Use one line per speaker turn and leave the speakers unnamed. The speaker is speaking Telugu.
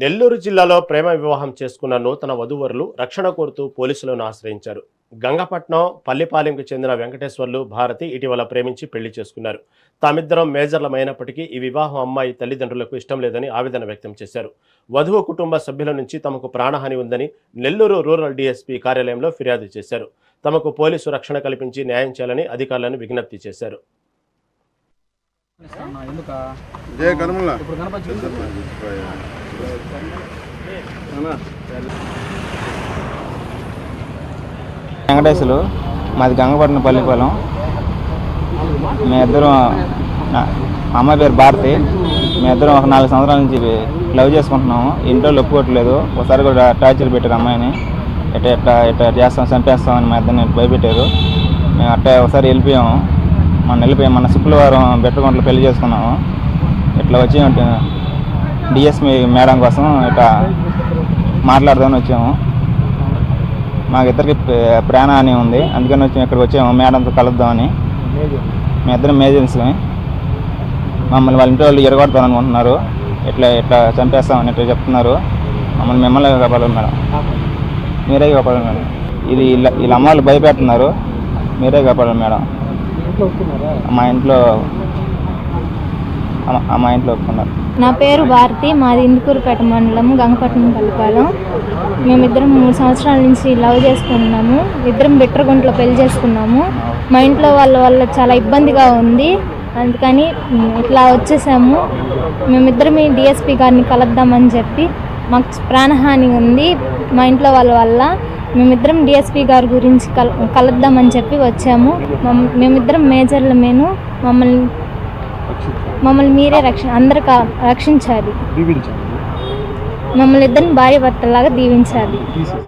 నెల్లూరు జిల్లాలో ప్రేమ వివాహం చేసుకున్న నూతన వధూవరులు రక్షణ కోరుతూ పోలీసులను ఆశ్రయించారు. గంగపట్నం పల్లిపాలెంకు చెందిన వెంకటేశ్వర్లు, భారతి ఇటీవల ప్రేమించి పెళ్లి చేసుకున్నారు. తామిద్దరం మేజర్లమైనప్పటికీ ఈ వివాహం అమ్మాయి తల్లిదండ్రులకు ఇష్టం లేదని ఆవేదన వ్యక్తం చేశారు. వధువు కుటుంబ సభ్యుల నుంచి తమకు ప్రాణహాని ఉందని నెల్లూరు రూరల్ డీఎస్పీ కార్యాలయంలో ఫిర్యాదు చేశారు. తమకు పోలీసు రక్షణ కల్పించి న్యాయం చేయాలని అధికారులను విజ్ఞప్తి చేశారు.
వెంకటేశ్వర్లు, మాది గంగపట్నం పల్లిపాలెం. మేమిద్దరం, అమ్మాయి పేరు భారతి. మేమిద్దరం ఒక 4 సంవత్సరాల నుంచి లవ్ చేసుకుంటున్నాము. ఇంట్లో ఒప్పుకోవట్లేదు. ఒకసారి కూడా టార్చర్ పెట్టారు అమ్మాయిని. ఎట్లా చేస్తాం, చంపేస్తామని మా ఇద్దరిని భయపెట్టారు. మేము అట్లా ఒకసారి వెళ్ళిపోయాము. మన శుక్రవారం బెట్టగుంటలో పెళ్లి చేసుకున్నాము. ఇట్లా వచ్చి డిఎస్పీ మేడం కోసం ఇట్లా మాట్లాడదామని వచ్చాము. మాకు ఇద్దరికి ప్రాణహాని ఉంది, అందుకని ఇక్కడికి వచ్చాము మేడంతో కలుద్దామని. మేము ఇద్దరం మేజర్స్. మమ్మల్ని వాళ్ళ ఇంటి వాళ్ళు ఎరగొడతాం అనుకుంటున్నారు. ఇట్లా చంపేస్తామని ఇట్లా చెప్తున్నారు. మిమ్మల్ని కాపాడాలి మేడం, మీరే కాపాడాలి మేడం. వీళ్ళ అమ్మ వాళ్ళు భయపెడుతున్నారు, మీరే కాపాడాలి మేడం. మా ఇంట్లో ఒప్పుకున్నారు.
నా పేరు భారతి, మాది ఇందుకూరుపేట మండలం, గంగపట్నం పల్లిపాలెం. మేమిద్దరం 3 సంవత్సరాల నుంచి లవ్ చేసుకున్నాము. ఇద్దరం బిట్రగుంటలో పెళ్లి చేసుకున్నాము. మా ఇంట్లో వాళ్ళ చాలా ఇబ్బందిగా ఉంది, అందుకని ఇట్లా వచ్చేసాము. మేమిద్దరం డిఎస్పీ గారిని కలుద్దామని చెప్పి, మాకు ప్రాణహాని ఉంది మా ఇంట్లో వాళ్ళ వల్ల. మేమిద్దరం డిఎస్పీ గారి గురించి కలుద్దామని చెప్పి వచ్చాము. మేమిద్దరం మేజర్లమేను. మమ్మల్ని మీరే రక్షించాలి. మమ్మల్ని ఇద్దరిని భార్య భర్తలాగా దీవించాలి.